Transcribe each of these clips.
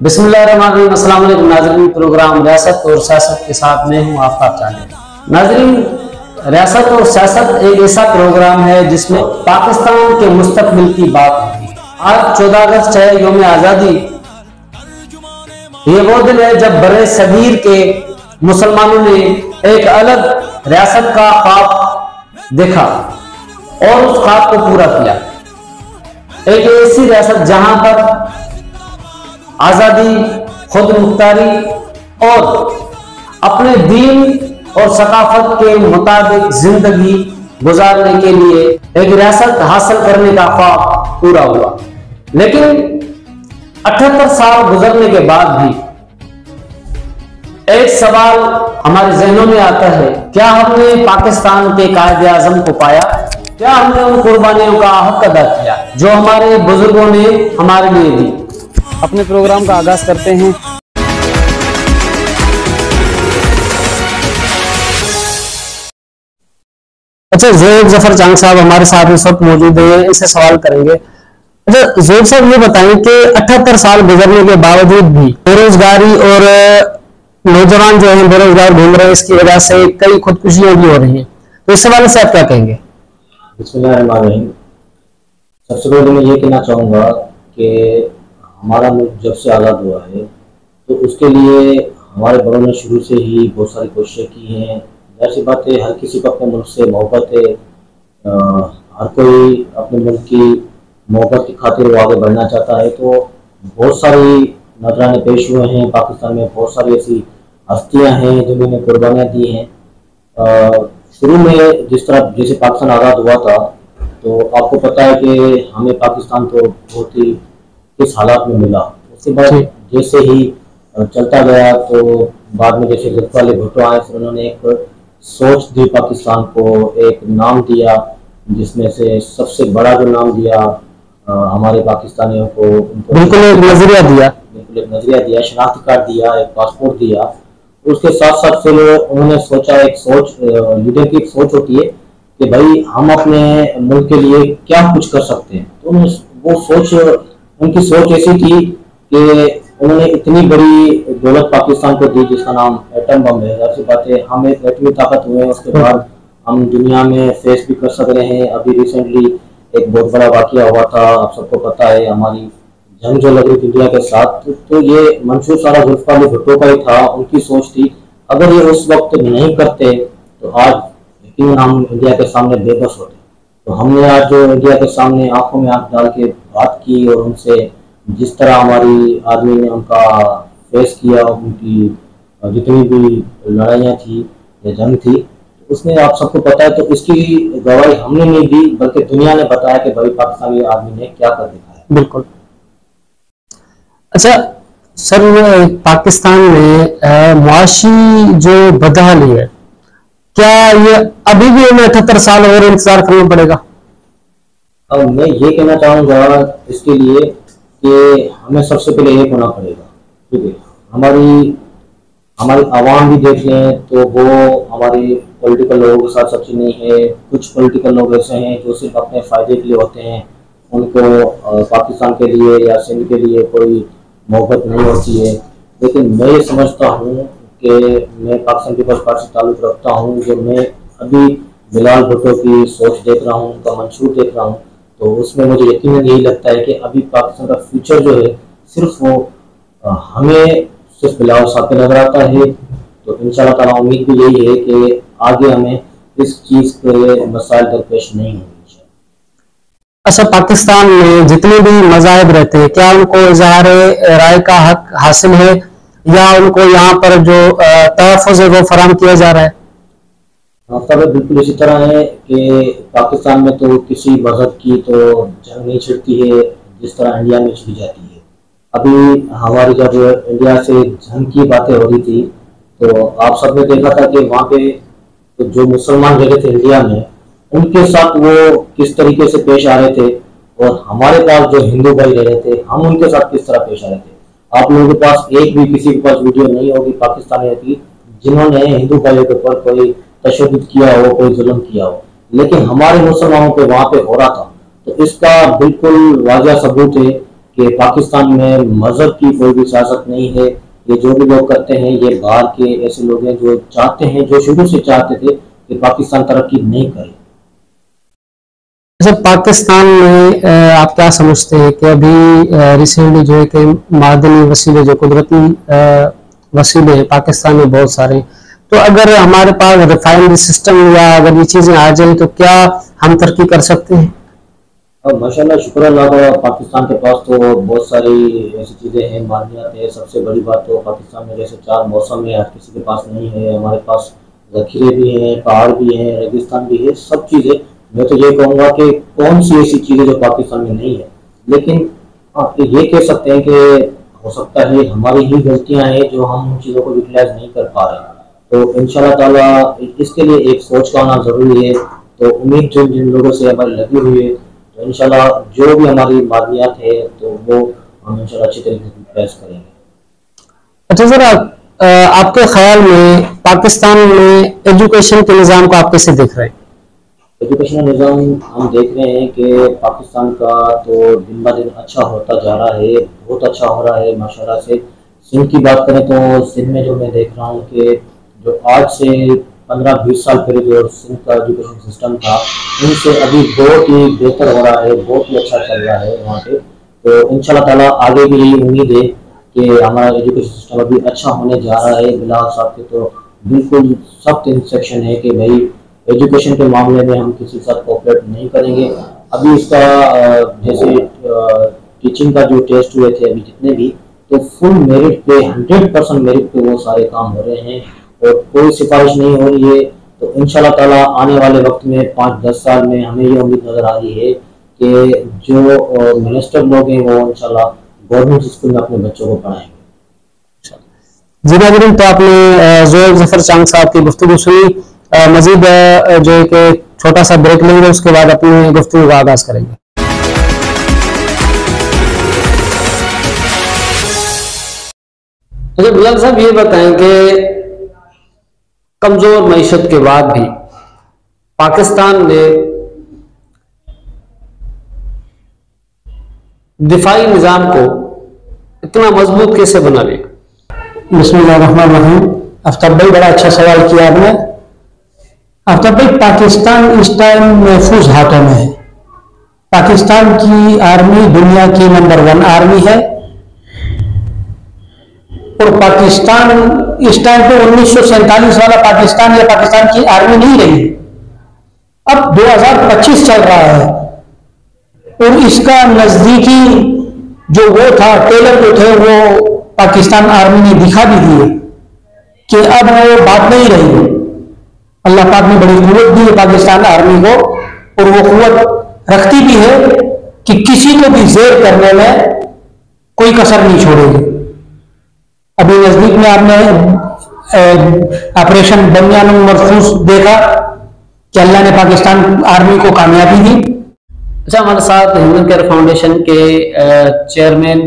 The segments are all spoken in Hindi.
बिस्मिल्लाहिर्रहमानिर्रहीम। अस्सलाम वालेकुम नाज़रीन, प्रोग्राम रियासत और सियासत के साथ मैं हूँ आफ्ताब चांदी। नाज़रीन, रियासत और सियासत एक ऐसा प्रोग्राम है जिसमें पाकिस्तान के मुस्तकबिल की बात होती है। आज 14 अगस्त है, यौम आज़ादी। ये वो दिन है जब बड़े सगीर के मुसलमानों ने एक अलग रियासत का ख्वाब देखा और उस ख्वाब को पूरा किया। एक ऐसी रियासत जहां पर आजादी, खुद मुख्तारी और अपने दीन और सकाफत के मुताबिक जिंदगी गुजारने के लिए एक रियासत हासिल करने का ख्वाब पूरा हुआ। लेकिन 78 साल गुजरने के बाद भी एक सवाल हमारे जहनों में आता है, क्या हमने पाकिस्तान के कायदे आजम को पाया? क्या हमने उन कुर्बानियों का हक अदा किया जो हमारे बुजुर्गों ने हमारे लिए दी? अपने प्रोग्राम का आगाज करते हैं। अच्छा, ज़ोएब जफर चांद साहब हमारे साथ इस वक्त मौजूद है, इनसे सवाल करेंगे। अच्छा ज़ोएब साहब, ये बताएं कि 78 साल गुजरने के बावजूद भी बेरोजगारी और नौजवान जो है बेरोजगार घूम रहे हैं, इसकी वजह से कई खुदकुशियां भी हो रही हैं, तो इस सवाल से आप क्या कहेंगे? बिस्मिल्लाहिर्रहमानिर्रहीम। सबसे पहले मैं ये कहना चाहूँगा कि हमारा मुल्क जब से आज़ाद हुआ है तो उसके लिए हमारे बड़ों ने शुरू से ही बहुत सारी कोशिशें की हैं। ऐसी बात है, हर किसी को अपने मुल्क से मोहब्बत है, हर कोई अपने मुल्क की मोहब्बत की खातिर वो आगे बढ़ना चाहता है। तो बहुत सारी नजराने पेश हुए हैं पाकिस्तान में, बहुत सारी ऐसी हस्तियाँ हैं जिन्होंने कुर्बानियाँ दी हैं। शुरू में जैसे पाकिस्तान आज़ाद हुआ था तो आपको पता है कि हमें पाकिस्तान तो बहुत ही किस हालात में मिला। उसके बाद जैसे ही चलता गया तो बाद में जैसे जुल्फ़िकार अली भुट्टो आए, फिर उन्होंने एक सोच दी पाकिस्तान को, एक नाम दिया, जिसमें से सबसे बड़ा जो नाम दिया हमारे पाकिस्तानियों को, बिल्कुल एक नजरिया दिया, शनाख्ती कार्ड दिया, एक पासपोर्ट दिया। उसके साथ साथ फिर उन्होंने सोचा, एक सोच, लीडर की एक सोच होती है कि भाई हम अपने मुल्क के लिए क्या कुछ कर सकते हैं। तो वो सोच, उनकी सोच ऐसी थी कि उन्होंने इतनी बड़ी दौलत पाकिस्तान को दी जिसका नाम एटम बम है। ऐसी बात है, हम एक एटमी ताकत हुए हैं, उसके बाद हम दुनिया में फेस भी कर सक रहे हैं। अभी रिसेंटली एक बहुत बड़ा वाकया हुआ था, आप सबको पता है, हमारी जंग जो लग रही थी दुनिया के साथ, तो ये मंशूर सारा जुल्फ़िकार अली भुट्टो का ही था, उनकी सोच थी। अगर ये उस वक्त नहीं करते तो आज यकीनन हम इंडिया के सामने बेबस होते। तो हमने आज जो इंडिया के सामने आंखों में आंख डाल के बात की और उनसे जिस तरह हमारी आर्मी ने उनका फेस किया, उनकी जितनी भी लड़ाइयाँ थी या जंग थी, तो उसमें आप सबको पता है। तो इसकी गवाही हमने नहीं दी बल्कि दुनिया ने बताया कि भाई पाकिस्तानी आर्मी ने क्या कर दिखाया। बिल्कुल। अच्छा सर, पाकिस्तान में मुआशी जो बदहाली है, क्या ये अभी भी हमें 78 साल और इंतजार करना पड़ेगा? अब मैं ये कहना चाहूँगा इसके लिए कि हमें सबसे पहले एक होना पड़ेगा, ठीक है। हमारी आवाम भी देख लें तो वो हमारे पॉलिटिकल लोगों के साथ सच्ची नहीं है। कुछ पॉलिटिकल लोग ऐसे हैं जो सिर्फ अपने फ़ायदे के लिए होते हैं, उनको पाकिस्तान के लिए या सिंध के लिए कोई मोहब्बत नहीं होती है। लेकिन मैं ये समझता हूँ कि मैं पाकिस्तान पीपल्स पार्टी से ताल्लुक़ रखता हूँ, जो मैं अभी बिलाल भुट्टो की सोच देख रहा हूँ, उनका मंशूर देख रहा हूँ, तो उसमें मुझे यकीनन यही लगता है कि अभी पाकिस्तान का फ्यूचर जो है सिर्फ वो हमें सिर्फ बिलाल साहब पे नजर आता है। तो इंशाअल्लाह ताला उम्मीद भी यही है कि आगे हमें इस चीज़ के मसाइल दरपेश नहीं होंगे। अच्छा, पाकिस्तान में जितने भी मज़ाहिब रहते हैं, क्या उनको इज़हार राय का हक हासिल है या उनको यहाँ पर जो तहफ़्फ़ुज़ है वो फराहम किया जा रहा है? सब बिल्कुल इसी तरह है कि पाकिस्तान में तो किसी मजहब की तो जंग नहीं छिड़ती है जिस तरह इंडिया में छिड़ी जाती है। अभी हमारी जब इंडिया से जंग की बातें हो रही थी तो आप सबने देखा था कि वहाँ पे तो जो मुसलमान रह रहे थे इंडिया में, उनके साथ वो किस तरीके से पेश आ रहे थे, और हमारे पास जो हिंदू भाई रह रहे थे हम उनके साथ किस तरह पेश आ रहे थे। आप लोगों के पास एक भी किसी के पास वीडियो नहीं होगी पाकिस्तानियों की जिन्होंने हिंदू भाइयों के ऊपर कोई तशद्दुद किया हो, कोई जुल्म किया हो, लेकिन हमारे मुसलमानों पे वहां पे हो रहा था। तो इसका बिल्कुल वाज़ेह सबूत है कि पाकिस्तान में मजहब की कोई भी सियासत नहीं है। ये जो भी लोग करते हैं ये बाहर के ऐसे लोग हैं जो चाहते हैं, जो शुरू से चाहते थे कि पाकिस्तान तरक्की नहीं करे। अच्छा, पाकिस्तान में आप क्या समझते हैं कि अभी रिसेंटली जो है कि मादनी वसीले, जो कुदरती वसीले हैं पाकिस्तान में बहुत सारे, तो अगर हमारे पास रिफाइनरी सिस्टम या अगर ये चीजें आ जाए तो क्या हम तरक्की कर सकते हैं? और माशाल्लाह शुक्र अल्लाह का, पाकिस्तान के पास तो बहुत सारी ऐसी चीज़ें हैं, मानियात है। सबसे बड़ी बात तो पाकिस्तान में जैसे 4 मौसम है, हर किसी के पास नहीं है। हमारे पास जखीरे भी हैं, पहाड़ भी हैं, रेगिस्तान भी है, सब चीज़ें। मैं तो ये कहूँगा कि कौन सी ऐसी चीज़ें जो पाकिस्तान में नहीं है। लेकिन आप ये कह सकते हैं कि हो सकता है हमारी ही गलतियाँ हैं जो हम उन चीज़ों को यूटिलाइज नहीं कर पा रहे हैं। तो इंशाल्लाह ताला इसके लिए एक सोच का आना ज़रूरी है। तो उम्मीद जिन लोगों से हमारी लगी हुई है, तो इंशाल्लाह जो भी हमारी मादनियात है तो वो हम इंशाल्लाह अच्छी तरीके से पेश करेंगे। अच्छा सर, आपके ख्याल में पाकिस्तान में एजुकेशन के निज़ाम को आप कैसे देख रहे हैं? एजुकेशनल निज़ाम हम देख रहे हैं कि पाकिस्तान का तो दिन ब दिन अच्छा होता जा रहा है, बहुत अच्छा हो रहा है माशाल्लाह से। सिंध की बात करें तो सिंध में जो मैं देख रहा हूँ कि जो आज से 15-20 साल पहले जो सिंध का एजुकेशन सिस्टम था, उनसे अभी बहुत ही बेहतर हो रहा है, बहुत ही अच्छा चल रहा है वहाँ पे। तो इंशाल्लाह ताला आगे भी यही उम्मीद है कि हमारा एजुकेशन सिस्टम अभी अच्छा होने जा रहा है। बिलाल साहब के तो बिल्कुल सख्त इंस्ट्रक्शन है कि भाई एजुकेशन के मामले में हम किसी के साथ कोऑपरेट नहीं करेंगे। अभी इसका जैसे टीचिंग का जो टेस्ट हुए थे अभी जितने भी, तो फुल मेरिट पे 100% मेरिट पे वो सारे काम हो रहे हैं और कोई सिफारिश नहीं हो रही है। तो इंशाल्लाह ताला आने वाले वक्त में 5-10 साल में हमें ये उम्मीद नज़र आ रही है कि जो मिनिस्टर लोग हैं वो इंशाल्लाह गवर्नमेंट स्कूल में अपने बच्चों को पढ़ाएंगे। जी नाज़रीन, तो आपने ज़ोहैब ज़फ़र चांद साहब की गुफ्तगू सुनी। मजीद जो है कि छोटा सा ब्रेक लेंगे, उसके बाद अपनी गुफ्तगू का आगाज करेंगे। तो बिलाल साहब ये बताएं कि कमजोर मईशत के बाद भी पाकिस्तान ने दिफाई निजाम को इतना मजबूत कैसे बना लिया? बिस्मिल्लाहिर्रहमानिर्रहीम। आफ्ताब भाई, बड़ा अच्छा सवाल किया आपने। आफ्ताब भाई, पाकिस्तान इस टाइम महफूज हाथों में है। पाकिस्तान की आर्मी दुनिया की नंबर 1 आर्मी है और पाकिस्तान इस टाइम पे 1947 वाला पाकिस्तान या पाकिस्तान की आर्मी नहीं रही। अब 2025 चल रहा है और इसका नजदीकी जो वो था, टेलर जो थे, वो पाकिस्तान आर्मी ने दिखा भी दिए कि अब वो बात नहीं रही। अल्लाह पाक ने बड़ी कुव्वत दी है पाकिस्तान आर्मी को और वो कुव्वत रखती भी है कि किसी को भी जेर करने में कोई कसर नहीं छोड़ेगी। अभी नजदीक में आपने ऑपरेशन बनियान मरसूस देखा कि अल्लाह ने पाकिस्तान आर्मी को कामयाबी दी। अच्छा, हमारे साथ ह्यूमन केयर फाउंडेशन के चेयरमैन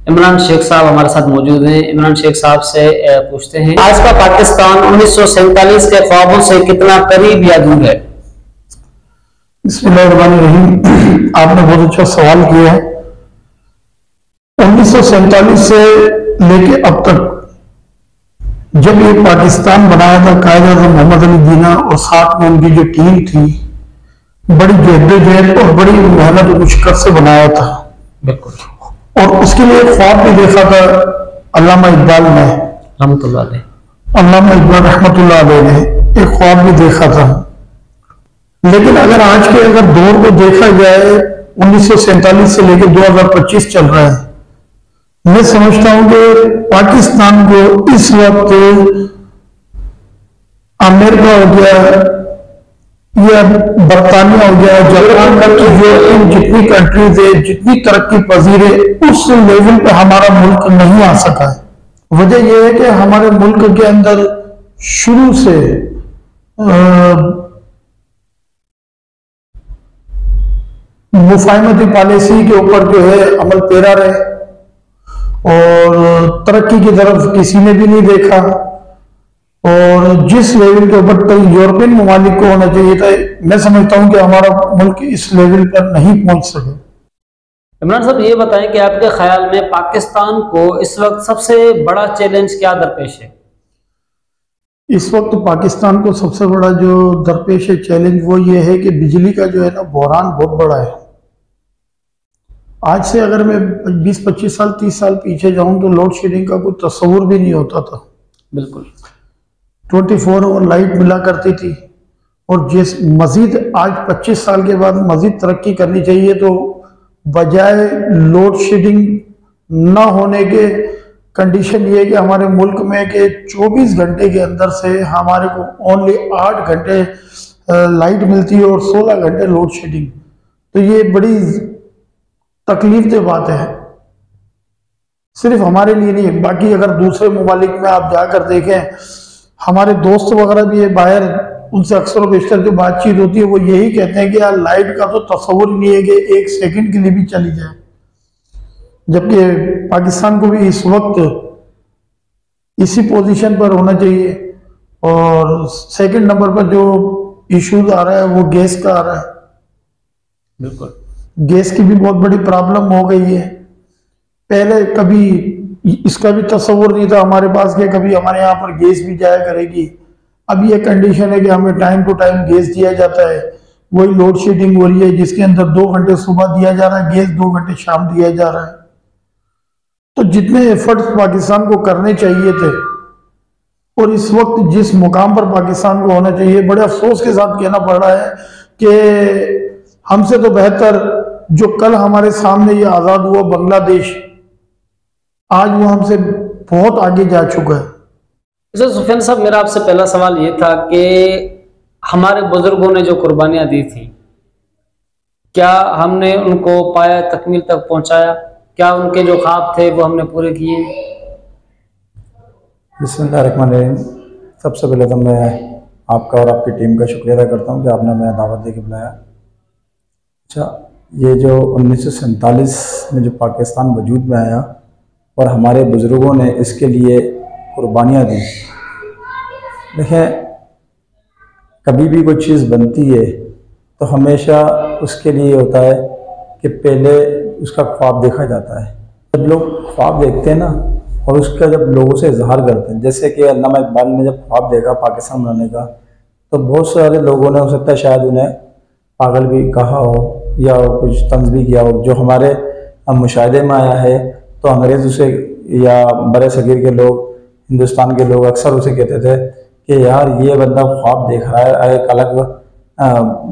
इमरान शेख साहब हमारे साथ मौजूद हैं। इमरान शेख साहब से पूछते हैं, आज का पाकिस्तान 1947 के ख्वाबों से कितना करीब या दूर है? बिस्मिल्लाहिर्रहमानिर्रहीम। आपने बहुत अच्छा सवाल किया है। 1947 से लेके अब तक जब ये पाकिस्तान बनाया था, कायद-ए-आज़म मोहम्मद अली जिन्ना और साथ में उनकी जो टीम थी, बड़ी जद्दोजहद और बड़ी मेहनत और मुश्किल से बनाया था। बिल्कुल। और उसके लिए ख्वाब भी देखा था अल्लामा इकबाल ने, रहमतुल्लाह अलैह। अल्लामा इकबाल रहमतुल्लाह अलैह ने एक ख्वाब भी देखा था। लेकिन अगर आज के दौर को देखा जाए, 1947 से लेकर 2025 चल रहा है, मैं समझता हूं कि पाकिस्तान को इस वक्त अमेरिका हो गया या बरतानिया हो गया, जापान तक जो जितनी कंट्रीज है, जितनी तरक्की पजीर है, उस लेवल पे हमारा मुल्क नहीं आ सका है। वजह यह है कि हमारे मुल्क के अंदर शुरू से मुफाहमती पॉलिसी के ऊपर जो है अमल पैरा रहे और तरक्की की तरफ किसी ने भी नहीं देखा। और जिस लेवल के ऊपर तो यूरोपियन ममालिक को होना चाहिए था, मैं समझता हूं कि हमारा मुल्क इस लेवल पर नहीं पहुंच सके। इमरान साहब ये बताएं कि आपके ख्याल में पाकिस्तान को इस वक्त सबसे बड़ा चैलेंज क्या दरपेश है? इस वक्त पाकिस्तान को सबसे बड़ा जो दरपेश है चैलेंज वो ये है कि बिजली का जो है ना बहरान बहुत बड़ा है। आज से अगर मैं 20-25 साल 30 साल पीछे जाऊं तो लोड शेडिंग का कोई तस्वुर भी नहीं होता था। बिल्कुल 24 आवर लाइट मिला करती थी। और जिस मजीद आज 25 साल के बाद मजीद तरक्की करनी चाहिए, तो बजाय लोड शेडिंग न होने के कंडीशन ये है कि हमारे मुल्क में कि 24 घंटे के अंदर से हमारे को ओनली 8 घंटे लाइट मिलती है और 16 घंटे लोड शेडिंग। तो ये बड़ी तकलीफ दे बात है, सिर्फ हमारे लिए नहीं है, बाकी अगर दूसरे ममालिक में आप जाकर देखें, हमारे दोस्त वगैरह भी है बाहर, उनसे अक्सर और बेशतर जो बातचीत होती है वो यही कहते हैं कि यार लाइट का तो तस्वुर ही नहीं है कि 1 सेकंड के लिए भी चली जाए। जबकि पाकिस्तान को भी इस वक्त इसी पोजीशन पर होना चाहिए। और सेकंड नंबर पर जो इश्यूज आ रहा है वो गैस का आ रहा है। बिल्कुल गैस की भी बहुत बड़ी प्रॉब्लम हो गई है। पहले कभी इसका भी तस्वुर नहीं था हमारे पास कि कभी हमारे यहाँ पर गैस भी जाया करेगी। अब ये कंडीशन है कि हमें टाइम टू टाइम गैस दिया जाता है। वही लोड शेडिंग हो रही है जिसके अंदर 2 घंटे सुबह दिया जा रहा है गैस, 2 घंटे शाम दिया जा रहा है। तो जितने एफर्ट्स पाकिस्तान को करने चाहिए थे और इस वक्त जिस मुकाम पर पाकिस्तान को होना चाहिए, बड़े अफसोस के साथ कहना पड़ रहा है कि हमसे तो बेहतर जो कल हमारे सामने ये आज़ाद हुआ बांग्लादेश, आज वो हमसे बहुत आगे जा चुका है। सुफियान साहब, मेरा आपसे पहला सवाल ये था कि हमारे बुजुर्गों ने जो कुर्बानियां दी थी, क्या हमने उनको पाया तकमील तक पहुंचाया? क्या उनके जो ख्वाब थे वो हमने पूरे किए? बिस्मिल्लाहिर्रहमानिर्रहीम। सबसे पहले तो मैं आपका और आपकी टीम का शुक्रिया अदा करता हूँ कि आपने हमें दावत दे के बुलाया। अच्छा, ये जो 1947 में जो पाकिस्तान वजूद में आया और हमारे बुज़ुर्गों ने इसके लिए कुर्बानियाँ दी। देखें, कभी भी कोई चीज़ बनती है तो हमेशा उसके लिए होता है कि पहले उसका ख्वाब देखा जाता है। जब लोग ख्वाब देखते हैं ना और उसका जब लोगों से इजहार करते हैं, जैसे कि अल्लामा इकबाल ने जब ख्वाब देखा पाकिस्तान बनाने का, तो बहुत सारे लोगों ने हो सकता है शायद उन्हें पागल भी कहा हो या कुछ तंज भी किया हो। जो हमारे मुशाहिदे में आया है तो अंग्रेज़ उसे या बड़े सगीर के लोग, हिंदुस्तान के लोग अक्सर उसे कहते थे कि यार ये बंदा ख्वाब देख रहा है एक अलग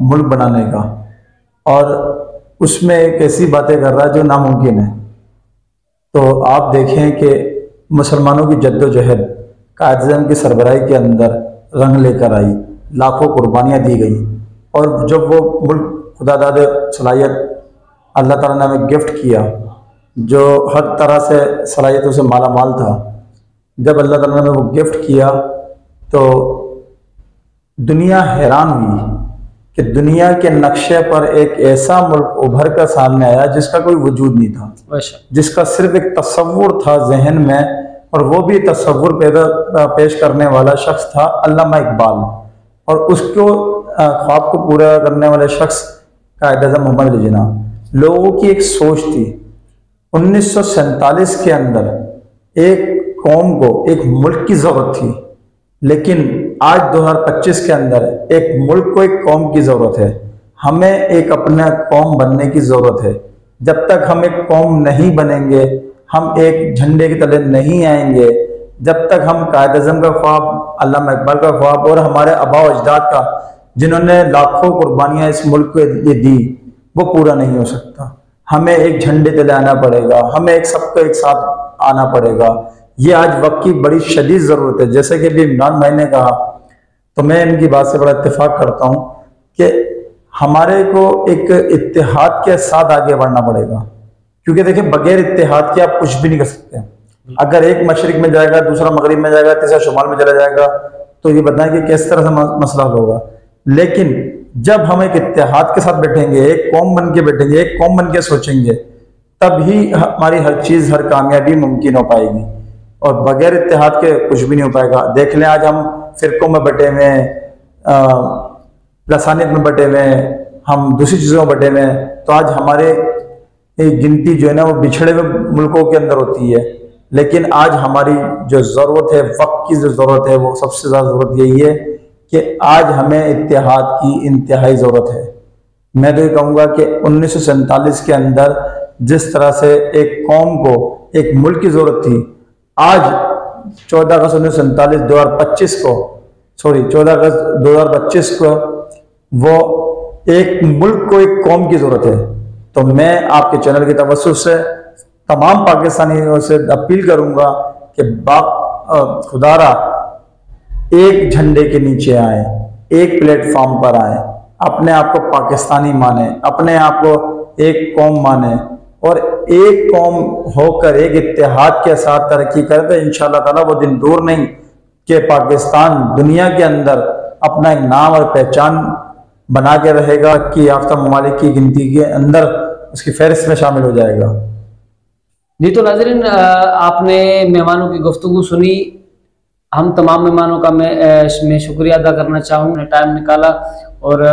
मुल्क बनाने का, और उसमें एक ऐसी बातें कर रहा है जो नामुमकिन है। तो आप देखें कि मुसलमानों की जद्दोजहद कायद-ए-आज़म की सरबराही के अंदर रंग लेकर आई, लाखों कुर्बानियाँ दी गई, और जब वो मुल्क खुदादाद सलाहियत अल्लाह ताला ने हमें गिफ्ट किया, जो हर तरह से सलाहियतों से माला माल था, जब अल्लाह ताला ने वो गिफ्ट किया तो दुनिया हैरान हुई कि दुनिया के नक्शे पर एक ऐसा मुल्क उभर कर सामने आया जिसका कोई वजूद नहीं था, जिसका सिर्फ एक तस्वुर था जहन में, और वो भी तस्वुर पेश करने वाला शख्स था अल्लामा इकबाल, और उसको ख्वाब को पूरा करने वाले शख्स कायद-ए-आज़म मोहम्मद अली जिन्ना। लोगों की एक सोच थी 1947 के अंदर एक कौम को एक मुल्क की ज़रूरत थी, लेकिन आज 2025 के अंदर एक मुल्क को एक कौम की ज़रूरत है। हमें एक अपना कौम बनने की ज़रूरत है। जब तक हम एक कौम नहीं बनेंगे, हम एक झंडे के तले नहीं आएंगे, जब तक हम कायद-ए-आज़म का ख्वाब, अल्लामा इकबाल का ख्वाब और हमारे आबा व अजदाद का, जिन्होंने लाखों कुर्बानियाँ इस मुल्क के लिए दी, वो पूरा नहीं हो सकता। हमें एक झंडे तले आना पड़ेगा, हमें एक सबको एक साथ आना पड़ेगा। ये आज वक्त की बड़ी शदीद ज़रूरत है। जैसे कि अभी इमरान भाई ने कहा, तो मैं इनकी बात से बड़ा इत्तेफाक करता हूँ कि हमारे को एक इत्तेहाद के साथ आगे बढ़ना पड़ेगा, क्योंकि देखिए बगैर इत्तेहाद के आप कुछ भी नहीं कर सकते। अगर एक मशरिक में जाएगा, दूसरा मगरिब में जाएगा, तीसरा शुमाल में चला जाएगा, तो ये बताएं कि किस तरह से मसला होगा। लेकिन जब हम एक इत्तेहाद के साथ बैठेंगे, एक कौम बन के बैठेंगे, एक कौम बन के सोचेंगे, तब ही हमारी हर चीज़, हर कामयाबी मुमकिन हो पाएगी, और बगैर इत्तेहाद के कुछ भी नहीं हो पाएगा। देख लें, आज हम फ़िरकों में बटे हुए हैं, लसानियत में बटे हुए हैं, हम दूसरी चीज़ों में बटे हुए हैं, तो आज हमारे एक गिनती जो है ना वो बिछड़े हुए मुल्कों के अंदर होती है, लेकिन आज हमारी जो ज़रूरत है, वक्त की जो ज़रूरत है, वो सबसे ज़्यादा ज़रूरत यही है कि आज हमें इत्तेहाद की इंतहाई ज़रूरत है। मैं तो ये कहूँगा कि 1947 के अंदर जिस तरह से एक कौम को एक मुल्क की ज़रूरत थी, आज 14 अगस्त 1947 2025 को 14 अगस्त 2025 को वो एक मुल्क को एक कौम की ज़रूरत है। तो मैं आपके चैनल की तवज्जो से तमाम पाकिस्तानियों से अपील करूंगा कि खुदारा एक झंडे के नीचे आए, एक प्लेटफॉर्म पर आए, अपने आप को पाकिस्तानी माने, अपने आप को एक कौम माने और एक कौम होकर एक इत्तेहाद के साथ तरक्की करे। तो इंशाअल्लाह ताला वो दिन दूर नहीं कि पाकिस्तान दुनिया के अंदर अपना एक नाम और पहचान बना के रहेगा कि याफ्ता ममालिक की गिनती के अंदर उसकी फहरिस्त में शामिल हो जाएगा। जी, तो नाज़रीन, आपने मेहमानों की गुफ्तगू सुनी। हम तमाम मेहमानों का मैं शुक्रिया अदा करना चाहूँगा, टाइम निकाला और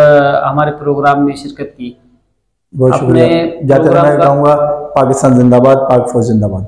हमारे प्रोग्राम में शिरकत की। बहुत शुक्रिया। जाते रहना कहूँगा, पाकिस्तान जिंदाबाद, पाक फौज जिंदाबाद।